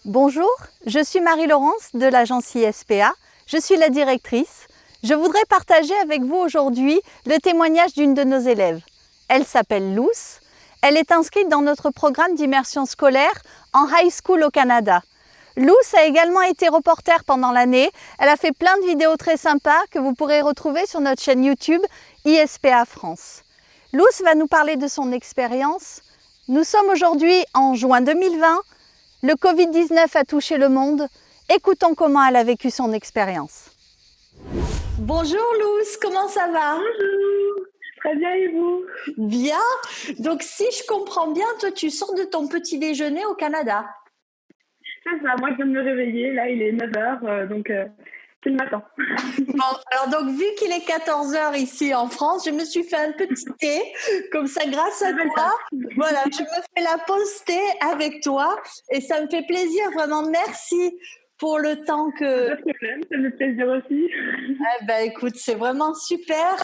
Bonjour, je suis Marie-Laurence de l'agence ISPA, je suis la directrice. Je voudrais partager avec vous aujourd'hui le témoignage d'une de nos élèves. Elle s'appelle Luce, elle est inscrite dans notre programme d'immersion scolaire en high school au Canada. Luce a également été reporter pendant l'année, elle a fait plein de vidéos très sympas que vous pourrez retrouver sur notre chaîne YouTube ISPA France. Luce va nous parler de son expérience. Nous sommes aujourd'hui en juin 2020. Le Covid-19 a touché le monde. Écoutons comment elle a vécu son expérience. Bonjour Luce, comment ça va? Bonjour, très bien et vous? Bien. Donc si je comprends bien, toi tu sors de ton petit déjeuner au Canada. C'est ça, moi je viens de me réveiller, là il est 9h, donc c'est le matin. Bon, alors donc vu qu'il est 14h ici en France, je me suis fait un petit thé, comme ça grâce à toi. Voilà, je me fais la pause thé avec toi et ça me fait plaisir, vraiment merci pour le temps que… Pas de problème, ça me fait plaisir aussi. Eh ben, écoute, c'est vraiment super.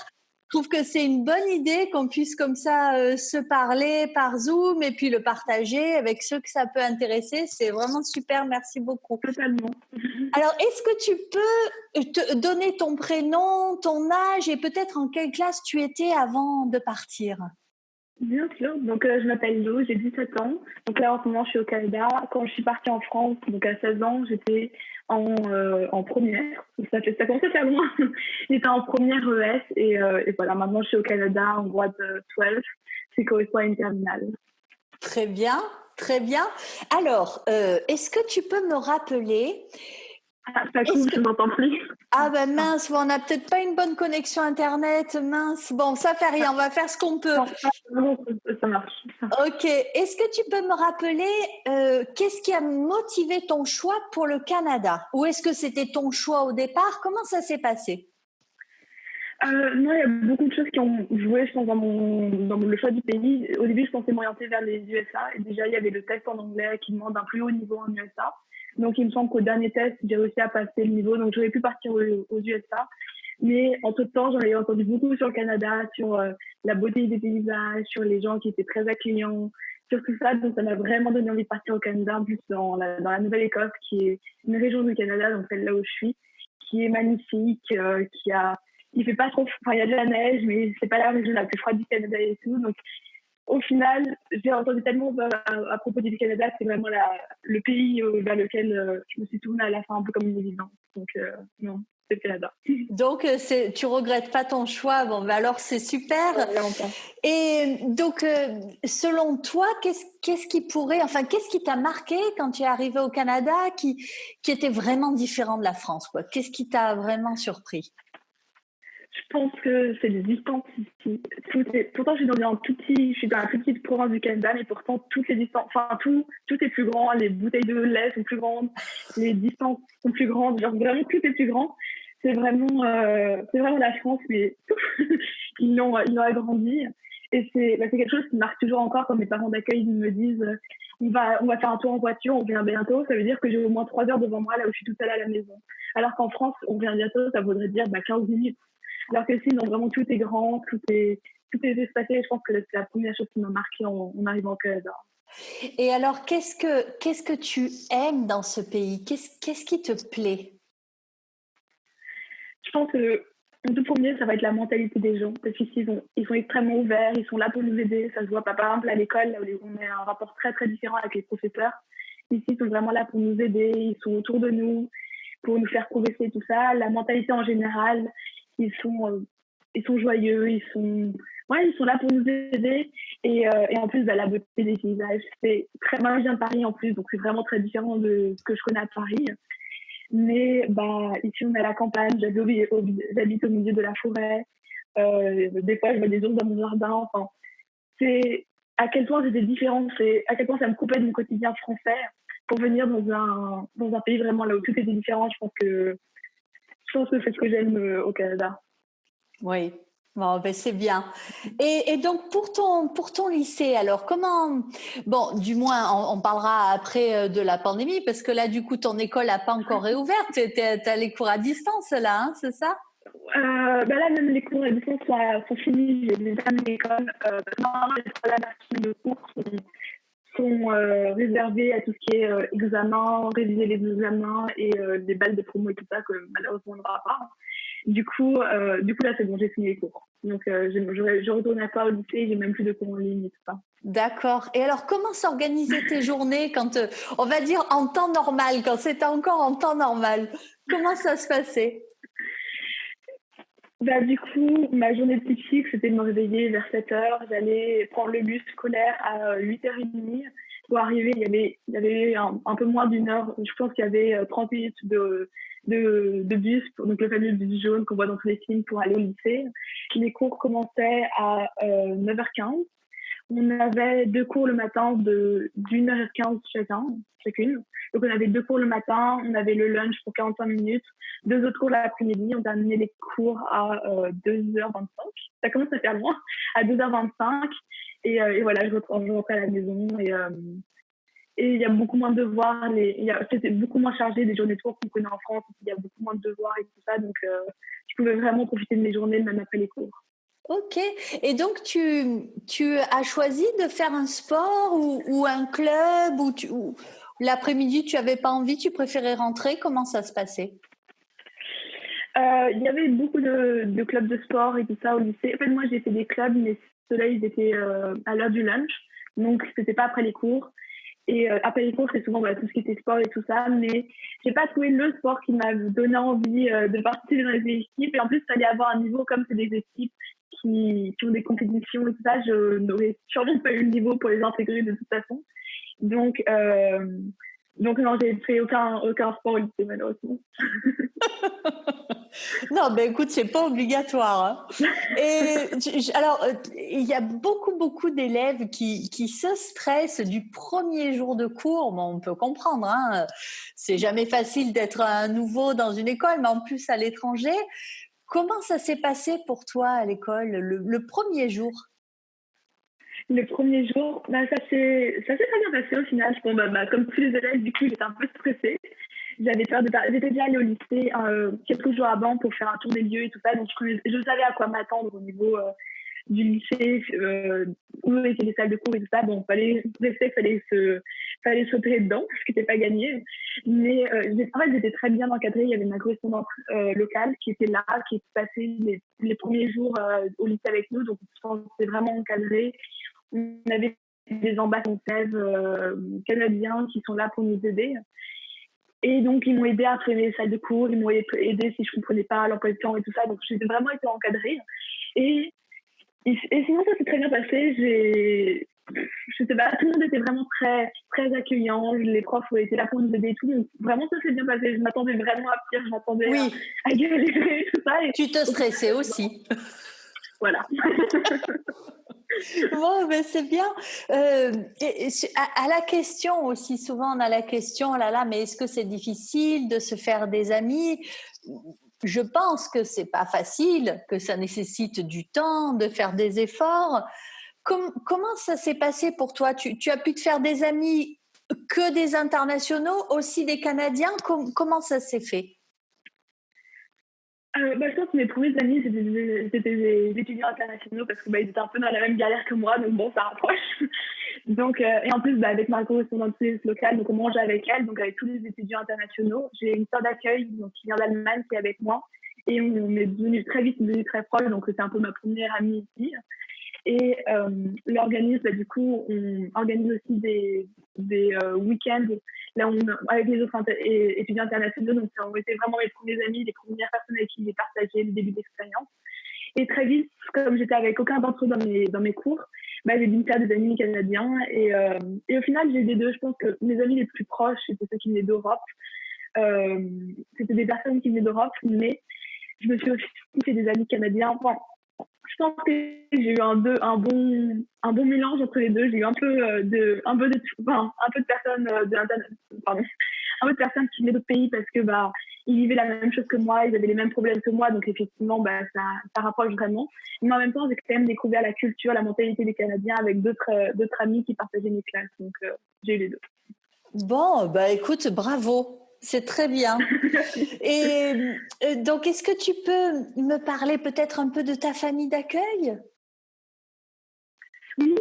Je trouve que c'est une bonne idée qu'on puisse comme ça se parler par Zoom et puis le partager avec ceux que ça peut intéresser. C'est vraiment super, merci beaucoup. Totalement. Alors, est-ce que tu peux te donner ton prénom, ton âge et peut-être en quelle classe tu étais avant de partir? Bien sûr, donc je m'appelle Lo, j'ai 17 ans. Donc là en ce moment je suis au Canada. Quand je suis partie en France, donc à 16 ans, j'étais en première. Ça commence à faire loin. J'étais en première ES et voilà, maintenant je suis au Canada en grade 12, qui correspond à une terminale. Très bien, très bien. Alors, est-ce que tu peux me rappeler… Ah, ça coupe, je m'entends plus. Ah ben mince, on n'a peut-être pas une bonne connexion Internet, mince. Bon, ça fait rien, on va faire ce qu'on peut. Non, ça marche. Ok, est-ce que tu peux me rappeler qu'est-ce qui a motivé ton choix pour le Canada? Ou est-ce que c'était ton choix au départ? Comment ça s'est passé? Non, il y a beaucoup de choses qui ont joué, je pense, dans le choix du pays. Au début, je pensais m'orienter vers les USA. Et déjà, il y avait le test en anglais qui demande un plus haut niveau en USA. Donc, il me semble qu'au dernier test, j'ai réussi à passer le niveau. Donc, j'aurais pu partir aux USA. Mais entre-temps, j'en ai entendu beaucoup sur le Canada, sur la beauté des paysages, sur les gens qui étaient très accueillants, sur tout ça. Donc, ça m'a vraiment donné envie de partir au Canada, en plus dans la Nouvelle-Écosse, qui est une région du Canada, donc celle là où je suis, qui est magnifique, il fait pas trop, enfin il y a de la neige, mais c'est pas la région la plus froide du Canada et tout. Donc au final, j'ai entendu tellement à propos du Canada, c'est vraiment le pays vers lequel je me suis tournée à la fin un peu comme une évidence. Donc non, c'est le Canada. Donc tu regrettes pas ton choix, bon ben alors c'est super. Et donc selon toi, qu'est-ce qui t'a marqué quand tu es arrivé au Canada qui était vraiment différent de la France, quoi? Qu'est-ce qui t'a vraiment surpris? Je pense que c'est les distances ici. Pourtant, je suis dans la plus petite province du Canada, mais pourtant, toutes les distances, enfin, tout est plus grand. Les bouteilles de lait sont plus grandes, les distances sont plus grandes. Genre, vraiment, tout est plus grand. C'est vraiment la France, mais ils l'ont agrandi. Et c'est quelque chose qui me marque toujours encore quand mes parents d'accueil me disent on va faire un tour en voiture, on vient bientôt. Ça veut dire que j'ai au moins 3 heures devant moi là où je suis toute seule à la maison. Alors qu'en France, on vient bientôt, ça voudrait dire 15 minutes. Alors que si, non, vraiment, tout est grand, tout est espacé. Je pense que c'est la première chose qui m'a marquée en arrivant au Canada. Et alors, qu'est-ce que tu aimes dans ce pays? Qu'est-ce qui te plaît? Je pense que, en tout premier, ça va être la mentalité des gens. Parce qu'ici, ils sont extrêmement ouverts, ils sont là pour nous aider. Ça se voit pas, par exemple, à l'école, là où on a un rapport très, très différent avec les professeurs. Ici, ils sont vraiment là pour nous aider, ils sont autour de nous, pour nous faire progresser, tout ça. La mentalité en général, ils sont joyeux, ils sont là pour nous aider. Et en plus, la beauté des paysages, c'est très, moi, je viens de Paris en plus, donc c'est vraiment très différent de ce que je connais à Paris. Mais ici, on est à la campagne, j'habite au milieu de la forêt. Des fois, je vois des ours dans mon jardin. Enfin, c'est à quel point c'était différent, c'est à quel point ça me coupait de mon quotidien français pour venir dans un pays vraiment là où tout était différent. Je pense que c'est ce que j'aime au Canada. Oui, bon, ben c'est bien. Et donc pour ton lycée, alors comment… Bon, du moins, on parlera après de la pandémie, parce que là, du coup, ton école n'a pas encore réouvert. Tu as les cours à distance, là, hein, c'est ça? Là, même les cours à distance sont finis, j'ai terminé l'école. Normalement, les troisièmes semaines de cours sont réservés à tout ce qui est examen, réviser les examens et des balles de promo et tout ça que malheureusement on n'aura pas. Du coup là c'est bon, j'ai fini les cours. Donc je retourne pas au lycée, j'ai même plus de cours en ligne et tout ça. D'accord. Et alors, comment s'organisaient tes journées quand, on va dire, en temps normal, quand c'était encore en temps normal? Comment ça se passait? Du coup, ma journée typique, c'était de me réveiller vers 7 heures, j'allais prendre le bus scolaire à 8h30. Pour arriver, il y avait un peu moins d'une heure, je pense qu'il y avait 30 minutes de bus, donc le fameux bus jaune qu'on voit dans tous les films pour aller au lycée. Les cours commençaient à 9h15. On avait 2 cours le matin d'1h15 chacune. Donc on avait 2 cours le matin, on avait le lunch pour 45 minutes, 2 autres cours l'après-midi, on terminait les cours à 2h25. Ça commence à faire loin, à 2h25. Et voilà, je rentrais à la maison et il y a beaucoup moins de devoirs. C'était beaucoup moins chargé des journées de cours qu'on connaît en France. Il y a beaucoup moins de devoirs et tout ça. Donc, je pouvais vraiment profiter de mes journées même après les cours. Ok. Et donc, tu as choisi de faire un sport ou un club ou l'après-midi, tu n'avais pas envie, tu préférais rentrer? Comment ça se passait? Il y avait beaucoup de clubs de sport et tout ça au lycée. En fait, moi, j'ai fait des clubs, mais ceux-là, ils étaient à l'heure du lunch. Donc, c'était pas après les cours. Et après les cours, c'est souvent tout ce qui était sport et tout ça. Mais j'ai pas trouvé le sport qui m'a donné envie de participer dans les équipes. Et en plus, il fallait avoir un niveau comme c'est des équipes qui ont des compétitions et tout ça. Je n'aurais sûrement pas eu le niveau pour les intégrer de toute façon. Donc, non, j'ai fait aucun sport au lycée, malheureusement. Non, ben écoute, c'est pas obligatoire, hein. Et alors, il y a beaucoup d'élèves qui se stressent du premier jour de cours. Bon, on peut comprendre, hein. C'est jamais facile d'être un nouveau dans une école, mais en plus à l'étranger. Comment ça s'est passé pour toi à l'école, le premier jour? Le premier jour, ça s'est très bien passé au final. Bon, comme tous les élèves, du coup, j'étais un peu stressée. J'avais peur j'étais déjà allée au lycée quelques jours avant pour faire un tour des lieux et tout ça. Donc, je savais à quoi m'attendre au niveau du lycée, où étaient les salles de cours et tout ça. Bon, fallait sauter dedans, ce qui n'était pas gagné. Mais en fait, j'étais très bien encadrée. Il y avait ma correspondante locale qui était là, qui passait les premiers jours au lycée avec nous. Donc, on se sentait vraiment encadré. On avait des ambassadeurs canadiens qui sont là pour nous aider. Et donc, ils m'ont aidé à trouver les salles de cours, ils m'ont aidé si je ne comprenais pas l'emploi du temps et tout ça. Donc, j'ai vraiment été encadrée. Et sinon, ça s'est très bien passé. Je sais pas, tout le monde était vraiment très, très accueillant. Les profs étaient là pour nous aider et tout. Donc, vraiment, ça s'est bien passé. Je m'attendais vraiment à pire. Je m'attendais Oui, à galérer et tout ça. tu te stressais aussi. Voilà. Bon, ben c'est bien. À la question aussi, souvent on a la question, oh là là, mais est-ce que c'est difficile de se faire des amis? Je pense que c'est pas facile, que ça nécessite du temps, de faire des efforts. Comment ça s'est passé pour toi? Tu as pu te faire des amis, que des internationaux, aussi des Canadiens? Comment ça s'est fait? Je pense que mes premiers amis, c'était des étudiants internationaux parce que ils étaient un peu dans la même galère que moi, donc bon, ça rapproche. Donc, et en plus, avec ma correspondante locale, donc on mangeait avec elle, donc avec tous les étudiants internationaux. J'ai une sœur d'accueil donc, qui vient d'Allemagne, qui est avec moi, et on est très vite devenus très proches, donc c'était un peu ma première amie ici. Et l'organisme, du coup, on organise aussi des week-ends là avec les autres étudiants internationaux. Donc, ça ont été vraiment mes premiers amis, les premières personnes avec qui j'ai partagé le début d'expérience. Et très vite, comme j'étais avec aucun d'entre eux dans mes cours, j'ai dû me faire des amis canadiens. Et au final, j'ai eu des deux. Je pense que mes amis les plus proches, c'était ceux qui venaient d'Europe. C'était des personnes qui venaient d'Europe, mais je me suis aussi fait des amis canadiens. Enfin, je pense que j'ai eu un bon mélange entre les deux. J'ai eu un peu de personnes pardon, un peu de personnes qui venaient d'autres pays parce que ils vivaient la même chose que moi, ils avaient les mêmes problèmes que moi, donc effectivement ça rapproche vraiment. Mais en même temps, j'ai quand même découvert la culture, la mentalité des Canadiens avec d'autres amis qui partageaient mes classes, donc j'ai eu les deux. Bon, bah écoute, bravo. c'est très bien. Et donc, est-ce que tu peux me parler peut-être un peu de ta famille d'accueil? Oui,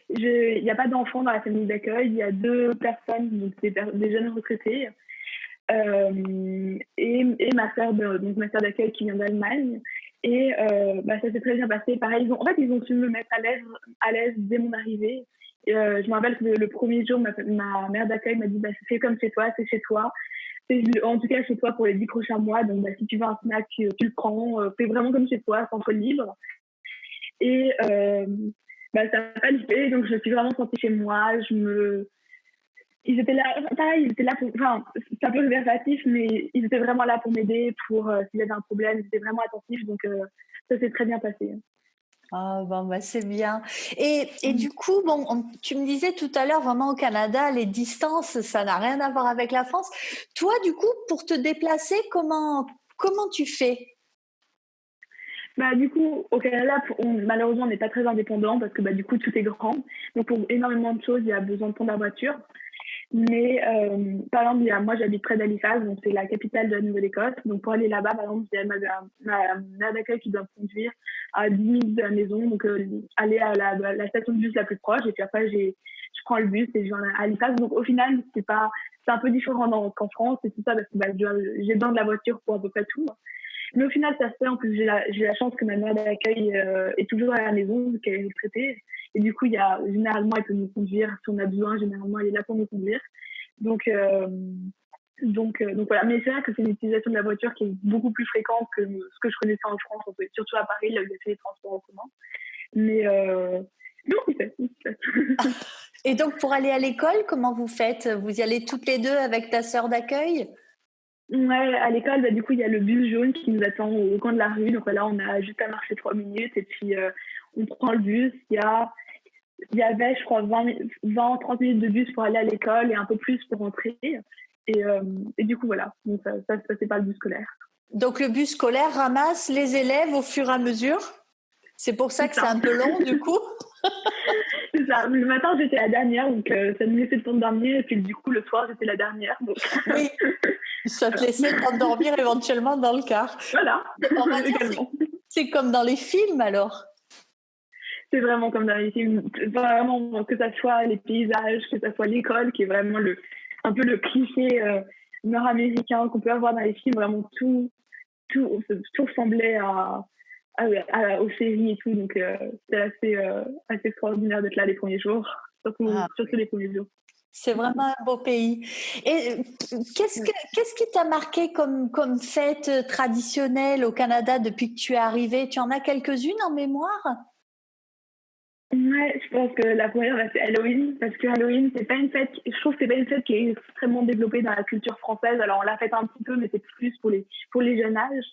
il n'y a pas d'enfants dans la famille d'accueil, il y a deux personnes, donc des jeunes retraités, et ma sœur donc ma sœur d'accueil qui vient d'Allemagne. Et ça s'est très bien passé. Pareil, ils ont su me mettre à l'aise dès mon arrivée. Je me rappelle que le premier jour, ma mère d'accueil m'a dit c'est comme chez toi, c'est chez toi. C'est en tout cas chez toi pour les 10 prochains mois. Donc si tu veux un snack, tu le prends. Fais vraiment comme chez toi, centre libre. Et ça n'a pas loupé, donc je me suis vraiment sentie chez moi. Ils étaient là, pareil, ils étaient là pour, enfin, c'est un peu réverbatif, mais ils étaient vraiment là pour m'aider, pour s'il y avait un problème, ils étaient vraiment attentifs, donc ça s'est très bien passé. Ah c'est bien. Et du coup, tu me disais tout à l'heure, vraiment au Canada, les distances, ça n'a rien à voir avec la France. Toi, du coup, pour te déplacer, comment tu fais? Du coup, au Canada, malheureusement, on n'est pas très indépendant parce que du coup, tout est grand. Donc, pour énormément de choses, il y a besoin de prendre la voiture. Mais par exemple, moi j'habite près d'Halifax, donc c'est la capitale de la Nouvelle-Écosse. Donc pour aller là-bas, par exemple, il y a ma mère d'accueil qui doit me conduire à 10 minutes de la maison, donc aller à la station de bus la plus proche, et puis après je prends le bus et je viens à Halifax. Donc au final, c'est un peu différent qu'en France et tout ça, parce que j'ai besoin de la voiture pour à peu près tout. Mais au final, ça se fait. En plus, j'ai la chance que ma mère d'accueil est toujours à la maison, vu qu'elle est retraitée. Et du coup, généralement, elle peut nous conduire. Si on a besoin, généralement, elle est là pour nous conduire. Donc voilà. Mais c'est vrai que c'est une utilisation de la voiture qui est beaucoup plus fréquente que ce que je connaissais en France, surtout à Paris, là où il y a fait les transports en commun. Mais non, c'est fait. Et donc, pour aller à l'école, comment vous faites? Vous y allez toutes les deux avec ta sœur d'accueil? Ouais, à l'école, du coup, il y a le bus jaune qui nous attend au coin de la rue. Donc là, on a juste à marcher 3 minutes et puis on prend le bus. Il y avait, je crois, 20-30 minutes de bus pour aller à l'école et un peu plus pour rentrer. Et du coup, voilà. Donc ça c'est pas le bus scolaire. Donc le bus scolaire ramasse les élèves au fur et à mesure? C'est pour ça que c'est un peu long, du coup? C'est ça. Le matin, j'étais la dernière, donc ça me laissait le temps de dormir. Et puis du coup, le soir, j'étais la dernière. Donc... Oui, ça te laissait t'endormir éventuellement dans le car. Voilà, On va dire c'est comme dans les films alors. C'est vraiment comme dans les films. Vraiment, que ça soit les paysages, que ça soit l'école, qui est vraiment un peu le cliché nord-américain qu'on peut avoir dans les films. Vraiment, tout ressemblait aux séries et tout. Donc, c'était assez extraordinaire d'être là les premiers jours, surtout les premiers jours. C'est vraiment un beau pays. Et qu'est-ce qui t'a marqué comme fête traditionnelle au Canada depuis que tu es arrivée? Tu en as quelques-unes en mémoire? Ouais, je pense que la première, c'est Halloween, parce que Halloween, c'est pas une fête, je trouve que c'est pas une fête qui est extrêmement développée dans la culture française. Alors, on l'a fête un petit peu, mais c'est plus pour les jeunes âges.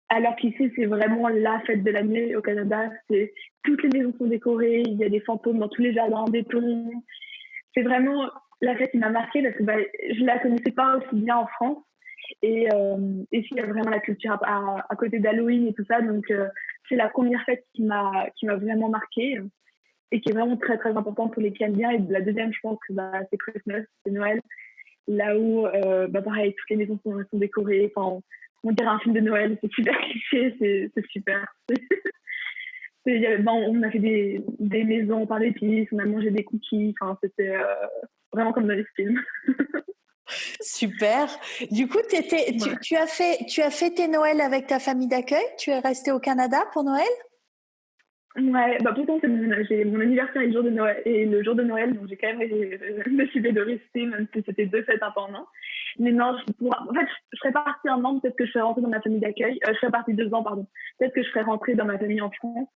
Alors qu'ici, c'est vraiment la fête de l'année au Canada. Toutes les maisons sont décorées, il y a des fantômes dans tous les jardins, des plombs. C'est vraiment la fête qui m'a marquée parce que je la connaissais pas aussi bien en France. Et ici, il y a vraiment la culture à côté d'Halloween et tout ça. Donc, c'est la première fête qui m'a vraiment marquée et qui est vraiment très, très importante pour les Canadiens. Et la deuxième, je pense que c'est Christmas, c'est Noël. Là où, pareil, toutes les maisons sont décorées. Enfin, on dirait un film de Noël, c'est super cliché, c'est super. On a fait des maisons par d'épices, on a mangé des cookies, enfin, c'était vraiment comme dans les films. Super. Du coup, tu as fait tes Noëls avec ta famille d'accueil? Tu es restée au Canada pour Noël? Ouais, pourtant, j'ai mon anniversaire et le jour de Noël, donc j'ai quand même décidé de rester, même si c'était 2 fêtes un peu en un. Mais non, en fait, je serais partie 1 an, peut-être que je serais rentrée dans ma famille d'accueil. Je serais partie 2 ans, pardon. Peut-être que je serais rentrée dans ma famille en France.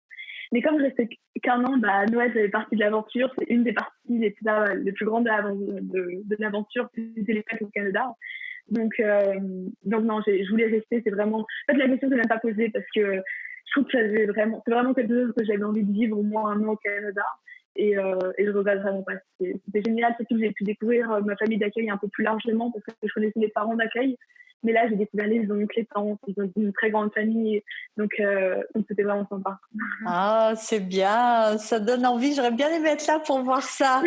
Mais comme je restais qu'1 an, Noël, ça fait partie de l'aventure. C'est une des parties les plus grandes de l'aventure, c'était les fêtes au Canada. Donc non, je voulais rester. C'est vraiment. En fait, la question, c'est même pas posée parce que je trouve que c'est vraiment quelque chose que j'avais envie de vivre au moins 1 an au Canada. Et je regrette vraiment pas. C'était génial, surtout que j'ai pu découvrir ma famille d'accueil un peu plus largement parce que je connaissais les parents d'accueil. Mais là, j'ai découvert les oncles, les tantes, ils ont une très grande famille. Donc c'était vraiment sympa. Ah, c'est bien, ça donne envie. J'aurais bien aimé être là pour voir ça.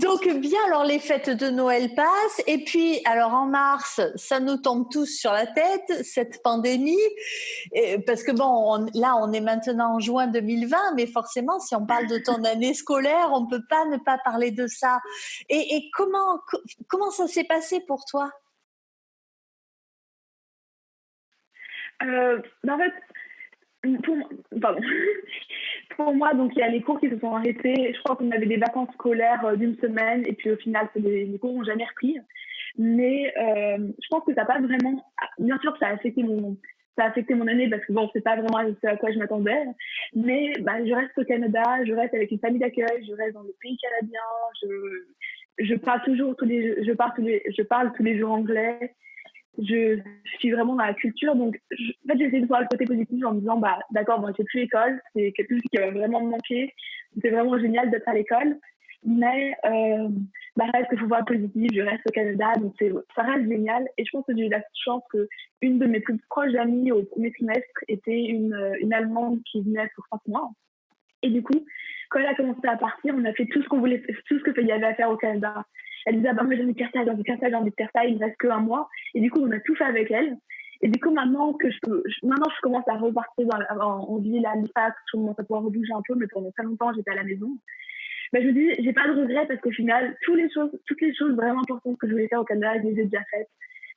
Donc bien, alors les fêtes de Noël passent et puis alors en mars, ça nous tombe tous sur la tête, cette pandémie, parce que bon, là on est maintenant en juin 2020, mais forcément si on parle de ton année scolaire, on peut pas ne pas parler de ça. Et comment ça s'est passé pour toi? En fait, pour, pardon. Pour moi, donc il y a les cours qui se sont arrêtés. Je crois qu'on avait des vacances scolaires d'une semaine et puis au final, les cours n'ont jamais repris. Mais je pense que ça n'a pas vraiment. Bien sûr que ça a affecté mon année parce que bon, c'est pas vraiment ce à quoi je m'attendais. Mais bah, je reste au Canada, je reste avec une famille d'accueil, je reste dans le pays canadien. Je parle toujours je parle tous les jours anglais. Je suis vraiment dans la culture, donc en fait j'essaie de voir le côté positif en me disant bah d'accord, bon, j'ai plus l'école, c'est quelque chose qui va vraiment me manquer, c'est vraiment génial d'être à l'école, mais bah reste qu'il faut voir le positif, je reste au Canada, donc ça reste génial. Et je pense que j'ai eu la chance que une de mes plus proches amies au premier trimestre était une Allemande qui venait pour 5 mois, et du coup quand elle a commencé à partir, on a fait tout ce qu'on voulait, tout ce qu'il y avait à faire au Canada. Elle disait, ah bah, moi j'ai envie de faire ça, j'ai envie de faire ça, j'ai envie de faire ça, il me reste qu'un mois. Et du coup, on a tout fait avec elle. Et du coup, maintenant je commence à repartir en ville, à Halifax, je commence à pouvoir rebouger un peu, mais pendant très longtemps, j'étais à la maison. Bah, je me dis, j'ai pas de regrets parce qu'au final, toutes les choses vraiment importantes que je voulais faire au Canada, je les ai déjà faites.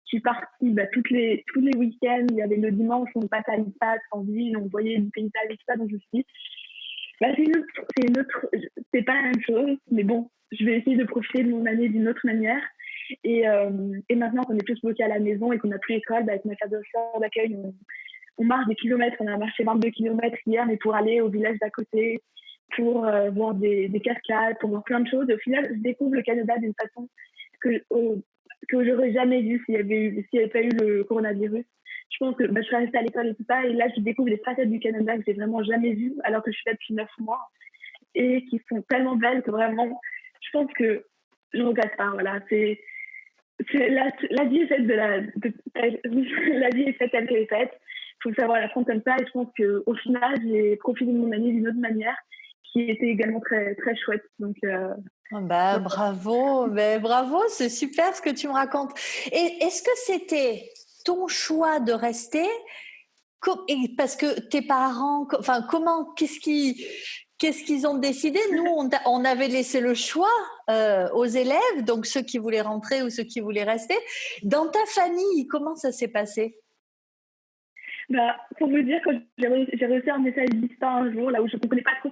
Je suis partie tous les week-ends, il y avait le dimanche, on passait à Halifax en ville, on voyait du paysage et tout ça, donc je me suis dit, bah, c'est pas la même chose, mais bon, je vais essayer de profiter de mon année d'une autre manière. Et maintenant qu'on est tous bloqués à la maison et qu'on n'a plus l'école, bah, avec ma carte d'accueil, on marche des kilomètres. On a marché 22 kilomètres hier, mais pour aller au village d'à côté, pour voir des cascades, pour voir plein de choses. Et au final, je découvre le Canada d'une façon que j'aurais jamais vue s'il y avait pas eu le coronavirus. Je pense que bah, je suis restée à l'école et tout ça, et là, je découvre des facettes du Canada que j'ai vraiment jamais vues, alors que je suis là depuis 9 mois, et qui sont tellement belles que vraiment, je pense que je ne regrette pas. Voilà, la vie est faite la vie est faite telle qu'elle est faite. Il faut savoir la prendre comme ça, et je pense qu'au final, j'ai profité de mon année d'une autre manière, qui était également très, très chouette. Donc, Bah, donc bravo, bravo, c'est super ce que tu me racontes. Et est-ce que c'était ton choix de rester parce que tes parents, enfin, qu'est-ce qu'ils ont décidé? Nous, on avait laissé le choix aux élèves, donc ceux qui voulaient rentrer ou ceux qui voulaient rester. Dans ta famille, comment ça s'est passé? bah, pour vous dire, quand j'ai reçu un message distinct un jour, là où je ne comprenais pas trop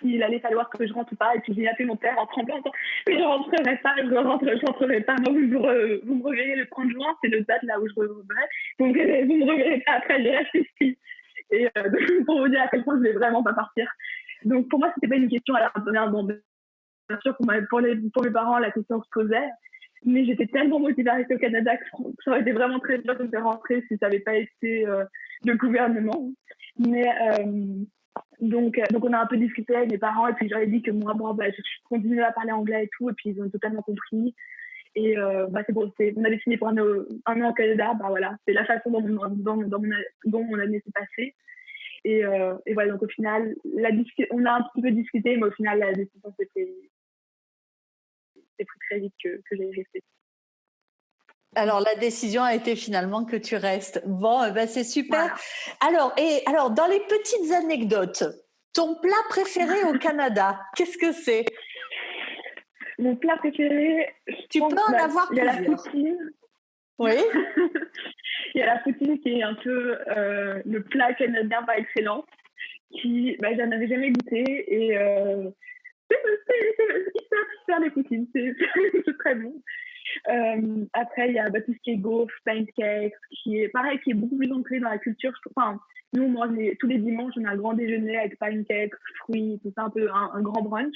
s'il allait falloir que je rentre ou pas, et puis j'ai appelé mon père en tremblant, mais je rentrerai pas, je rentrerai pas. Moi, vous me reverrez le 30 juin, c'est le date là où je reviendrai. Vous me reverrez pas après, je reste ici. Et pour vous dire à quel point je ne vais vraiment pas partir. Donc pour moi, c'était pas une question à la première. Bon, bien sûr, pour mes parents, la question se posait. Mais j'étais tellement motivée à rester au Canada que ça aurait été vraiment très dur de me faire rentrer si ça n'avait pas été le gouvernement. Mais donc on a un peu discuté avec mes parents, et puis j'aurais dit que moi bah, je continuais à parler anglais et tout, et puis ils ont totalement compris. Et bah, c'est bon, on a décidé pour un an au Canada. Bah voilà, c'est la façon dont mon année s'est passée. Et voilà, donc au final, on a un petit peu discuté, mais au final, la décision s'est prise très vite que j'allais rester. Alors, la décision a été finalement que tu restes. Bon, ben c'est super. Voilà. Alors, dans les petites anecdotes, ton plat préféré au Canada, qu'est-ce que c'est? Mon plat préféré, Tu peux en avoir il y a la plusieurs. poutine. Oui. Il y a la poutine qui est un peu le plat canadien par excellence, qui, bah, j'en avais jamais goûté, et ils savent faire des poutines, c'est très bon. Après, il y a tout ce qui est gaufres, pancakes, qui est pareil, qui est beaucoup plus ancré dans la culture. Enfin, nous, on mange tous les dimanches, on a un grand déjeuner avec pancakes, fruits, tout ça, un peu un grand brunch.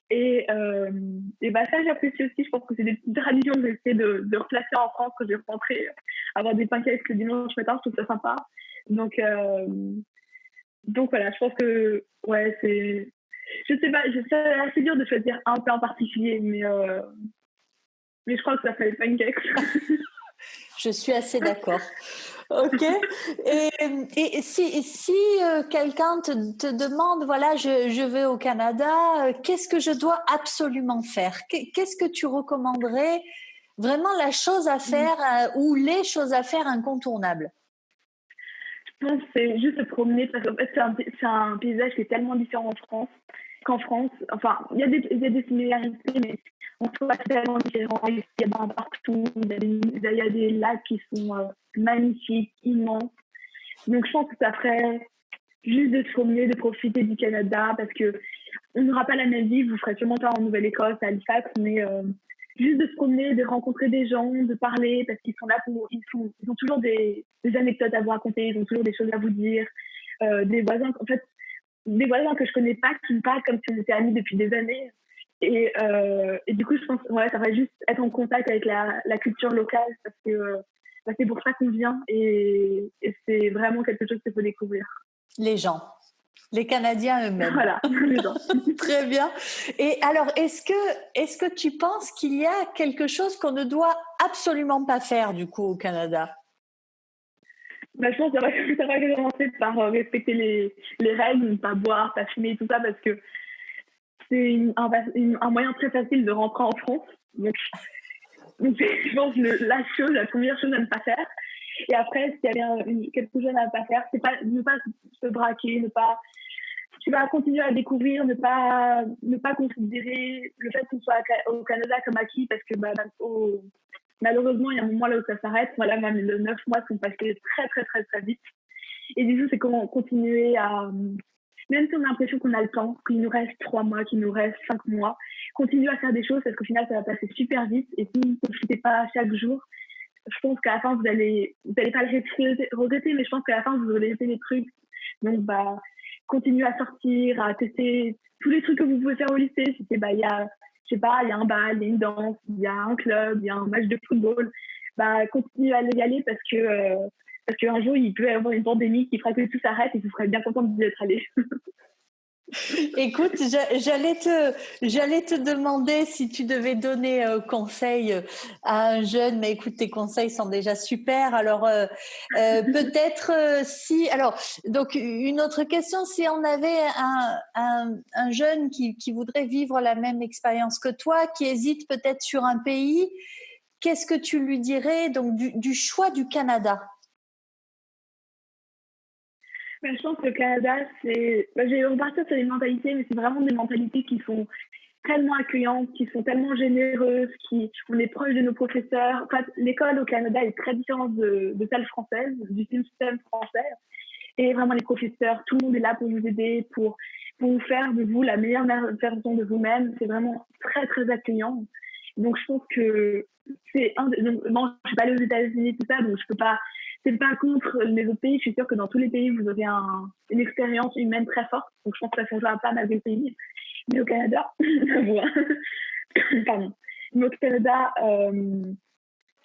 Et bah, ça, j'apprécie aussi. Je pense que c'est des petites traditions que j'essaie de replacer en France quand je vais rentrer. Avoir des pancakes le dimanche matin, je trouve ça sympa. Donc voilà, je pense que, ouais, je sais pas, c'est assez dur de choisir un plat en particulier, mais je crois que ça fait les pancakes. Je suis assez d'accord. Ok. Et si quelqu'un te demande, voilà, je vais au Canada, qu'est-ce que je dois absolument faire? Qu'est-ce que tu recommanderais vraiment la chose à faire ou les choses à faire incontournables? Je pense que c'est juste se promener parce qu'en fait, c'est un paysage qui est tellement différent qu'en France. Enfin, il y a des similarités, mais en soi, c'est tellement différent. Il y a des bains partout, il y a des lacs qui sont magnifiques, immenses. Donc, je pense que ça ferait juste de se promener, de profiter du Canada parce que on n'aura pas la même vie. Vous ferez sûrement pas en Nouvelle-Écosse, à Halifax, mais juste de se promener, de rencontrer des gens, de parler parce qu'ils sont là ils ont toujours des anecdotes à vous raconter, ils ont toujours des choses à vous dire. Des voisins, en fait, des voisins que je connais pas qui me parlent comme si on était amis depuis des années. Et du coup, je pense, ouais, ça va juste être en contact avec la culture locale parce que c'est pour ça qu'on vient et c'est vraiment quelque chose qu'il faut découvrir. Les gens, les Canadiens eux-mêmes. Voilà, les gens. Très bien. Et alors, est-ce que tu penses qu'il y a quelque chose qu'on ne doit absolument pas faire du coup au Canada? Bah, je pense que ça va commencer par respecter les règles, ne pas boire, pas fumer, tout ça, parce que c'est un moyen très facile de rentrer en France. Donc je pense la première chose à ne pas faire. Et après, s'il y avait quelque chose à ne pas faire, c'est pas ne pas se braquer, ne pas tu vas continuer à découvrir, ne pas considérer le fait qu'on soit au Canada comme acquis parce que malheureusement, il y a un moment là où ça s'arrête. Voilà, même les 9 mois sont passés très, très, très, très vite. Et du coup, c'est comment continuer à, même si on a l'impression qu'on a le temps, qu'il nous reste 3 mois, qu'il nous reste 5 mois, continuer à faire des choses parce qu'au final, ça va passer super vite. Et si vous ne profitez pas chaque jour, je pense qu'à la fin, vous allez pas le regretter, mais je pense qu'à la fin, vous allez laisser des trucs. Donc, continuer à sortir, à tester tous les trucs que vous pouvez faire au lycée. Si c'est, il y a, je sais pas, il y a un bal, il y a une danse, il y a un club, il y a un match de football. Continuez à y aller parce qu'un jour, il peut y avoir une pandémie qui fera que tout s'arrête et vous serez bien content d'y être allé. Écoute, j'allais te demander si tu devais donner conseil à un jeune, mais écoute, tes conseils sont déjà super. Alors peut-être si, alors donc une autre question, si on avait un jeune qui voudrait vivre la même expérience que toi, qui hésite peut-être sur un pays, qu'est-ce que tu lui dirais donc du choix du Canada? Je pense que le Canada, je vais repartir sur les mentalités, mais c'est vraiment des mentalités qui sont tellement accueillantes, qui sont tellement généreuses, on est proche de nos professeurs. En fait, l'école au Canada est très différente de celle française, du système français. Et vraiment, les professeurs, tout le monde est là pour vous aider, pour vous faire de vous la meilleure version de vous-même. C'est vraiment très, très accueillant. Donc, je pense que bon, je suis pas allée aux États-Unis, tout ça, donc je peux pas, c'est pas contre les autres pays. Je suis sûre que dans tous les pays, vous aurez une expérience humaine très forte. Donc, je pense que ça changera pas malgré le pays. Mais au Canada, pardon. Mais au Canada,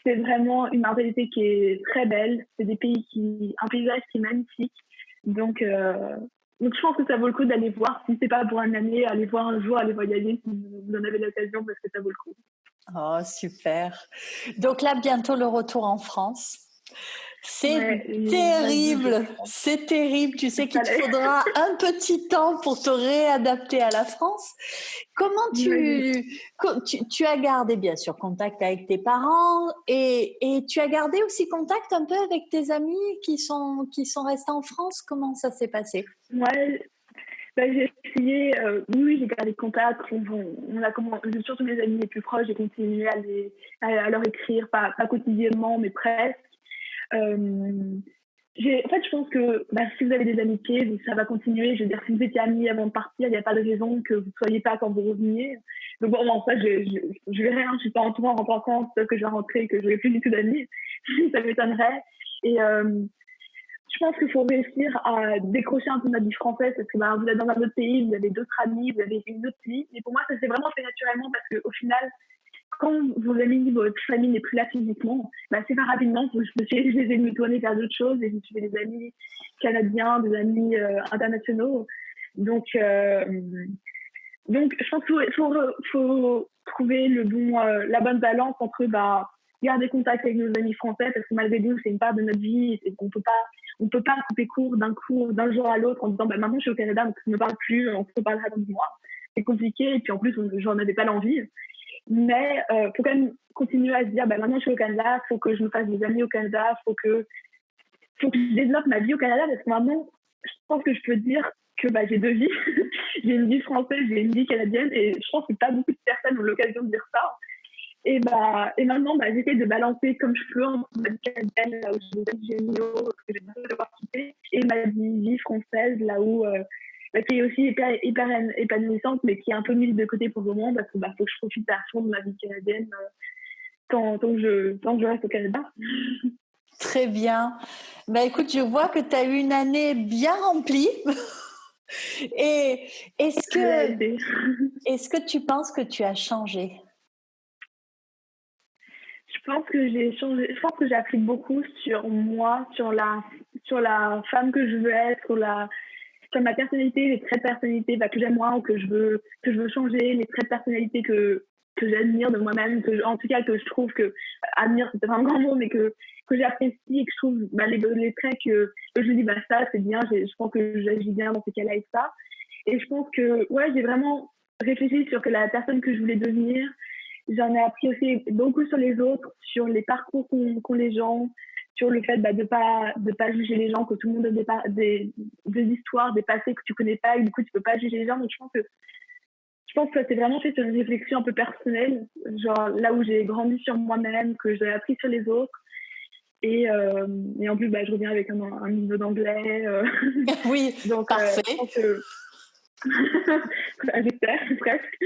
c'est vraiment une mentalité qui est très belle. C'est un paysage qui est magnifique. Donc, je pense que ça vaut le coup d'aller voir. Si c'est pas pour une année, allez voir un jour, allez voyager si vous en avez l'occasion parce que ça vaut le coup. Oh, super. Donc là, bientôt le retour en France. C'est terrible, c'est terrible. Tu sais qu'il te faudra un petit temps pour te réadapter à la France. Comment tu as gardé bien sûr contact avec tes parents et tu as gardé aussi contact un peu avec tes amis qui sont restés en France? Comment ça s'est passé? Ouais, j'ai essayé, oui, j'ai gardé contact. Surtout mes amis les plus proches, j'ai continué à leur écrire, pas quotidiennement, mais presque. En fait, je pense que si vous avez des amitiés, ça va continuer. Je veux dire, si vous étiez amis avant de partir, il n'y a pas de raison que vous ne soyez pas quand vous reveniez. Donc, bon, en fait, je verrai, je ne suis pas en tout en rentrant que je vais rentrer, que je n'aurai plus du tout d'amis. Ça m'étonnerait. Et je pense qu'il faut réussir à décrocher un peu de notre vie française parce que vous êtes dans un autre pays, vous avez d'autres amis, vous avez une autre vie. Et pour moi, ça s'est vraiment fait naturellement parce qu'au final, quand vos amis, votre famille n'est plus là physiquement, assez rapidement, je les ai me tourner vers d'autres choses et je me suis fait des amis canadiens, des amis internationaux. Donc, je pense qu'il faut trouver la bonne balance entre garder contact avec nos amis français parce que malgré tout, c'est une part de notre vie et qu'on peut pas couper court d'un jour à l'autre en disant bah, maintenant je suis au Canada donc je ne me parle plus, on se reparlera dans 10 mois. C'est compliqué et puis en plus j'en avais pas l'envie. Mais faut quand même continuer à se dire bah, maintenant je suis au Canada, faut que je me fasse des amis au Canada, faut que je développe ma vie au Canada parce que maintenant je pense que je peux dire que bah, j'ai 2 vies. J'ai une vie française, j'ai une vie canadienne et je pense que pas beaucoup de personnes ont l'occasion de dire ça. Et maintenant, j'essaie de balancer comme je peux entre ma vie canadienne, là où j'ai des amis géniaux, que j'ai besoin de devoir quitter, et ma vie française, là où qui est aussi hyper épanouissante, mais qui est un peu mise de côté pour le moment, parce que faut que je profite à fond de ma vie canadienne tant que je reste au Canada. Très bien. Écoute, je vois que tu as eu une année bien remplie. Et est-ce que tu penses que tu as changé? Je pense que j'ai changé. Je pense que j'ai appris beaucoup sur moi, sur la femme que je veux être, sur ma personnalité, les traits de personnalité que j'aime moi ou que je veux changer, les traits de personnalité que j'admire de moi-même, en tout cas que je trouve que admire c'est pas un grand mot, mais que j'apprécie et que je trouve les traits que je me dis ça c'est bien, je pense que j'agis bien dans ces cas-là et ça. Et je pense que j'ai vraiment réfléchi sur la personne que je voulais devenir. J'en ai appris aussi beaucoup sur les autres, sur les parcours qu'ont les gens, sur le fait de pas juger les gens, que tout le monde a des histoires, des passés que tu connais pas, et du coup tu peux pas juger les gens. Donc je pense que ça s'est vraiment fait sur une réflexion un peu personnelle, genre là où j'ai grandi sur moi-même, que j'ai appris sur les autres. Et en plus, je reviens avec un niveau d'anglais. Oui, donc, parfait. Je pense que... J'espère, presque.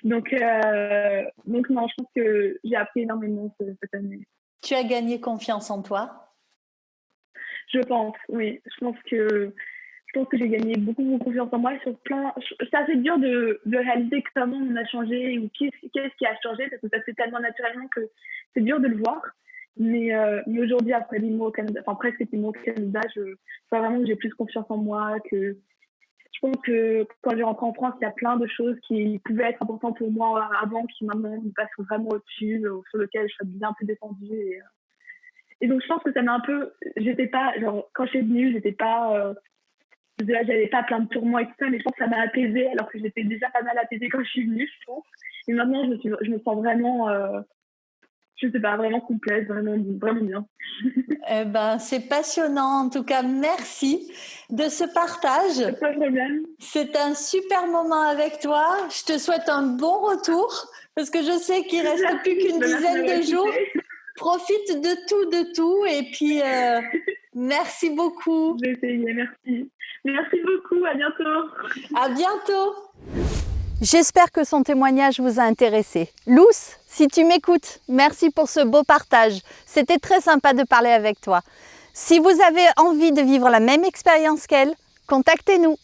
Donc non, je pense que j'ai appris énormément cette année. Tu as gagné confiance en toi? Je pense, oui. Je pense que j'ai gagné beaucoup de confiance en moi sur plein. C'est assez dur de réaliser comment on a changé ou qu'est-ce qui a changé parce que ça se fait tellement naturellement que c'est dur de le voir. Mais aujourd'hui, après 10 mois au Canada, enfin presque 10 mois au Canada, je vois vraiment que j'ai plus confiance en moi, que je pense que quand je rentre en France, il y a plein de choses qui pouvaient être importantes pour moi avant, qui maintenant me passent vraiment au-dessus, sur lesquelles je suis bien plus détendue. Et donc, je pense que ça m'a un peu... J'étais pas... quand je suis venue, j'étais pas... j'avais pas plein de tourments et tout ça, mais je pense que ça m'a apaisée, alors que j'étais déjà pas mal apaisée quand je suis venue, je pense. Et maintenant, je me sens vraiment... je sais pas, vraiment complète, vraiment bien. C'est passionnant. En tout cas, merci de ce partage. Pas de problème. C'est un super moment avec toi. Je te souhaite un bon retour parce que je sais qu'il reste plus qu'une dizaine de jours. Profite de tout. Et puis, merci beaucoup. Je vais essayer, merci. Merci beaucoup, à bientôt. À bientôt. J'espère que son témoignage vous a intéressé. Luce, si tu m'écoutes, merci pour ce beau partage. C'était très sympa de parler avec toi. Si vous avez envie de vivre la même expérience qu'elle, contactez-nous.